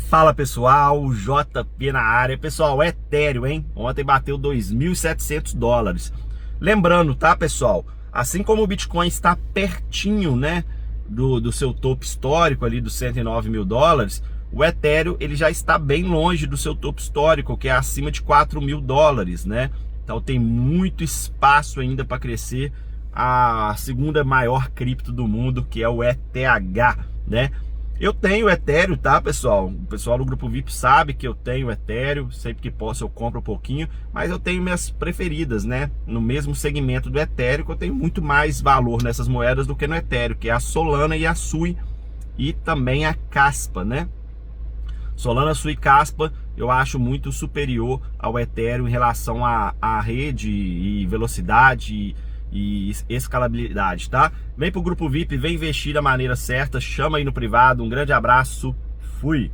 Fala pessoal, JP na área. Pessoal, Ethereum, hein? Ontem bateu 2.700 dólares. Lembrando, tá pessoal? Assim como o Bitcoin está pertinho, né, do seu topo histórico ali dos 109 mil dólares, o Ethereum ele já está bem longe do seu topo histórico, que é acima de 4 mil dólares, né? Então tem muito espaço ainda para crescer a segunda maior cripto do mundo, que é o ETH, né? Eu tenho Ethereum, tá pessoal? O pessoal do grupo VIP sabe que eu tenho Ethereum, sempre que posso eu compro um pouquinho, mas eu tenho minhas preferidas, né? No mesmo segmento do Ethereum, que eu tenho muito mais valor nessas moedas do que no Ethereum, que é a Solana e a Sui, e também a Caspa, né? Solana, Sui e Caspa eu acho muito superior ao Ethereum em relação à rede e velocidade e escalabilidade, tá? Vem pro grupo VIP, vem investir da maneira certa, chama aí no privado. Um grande abraço, fui!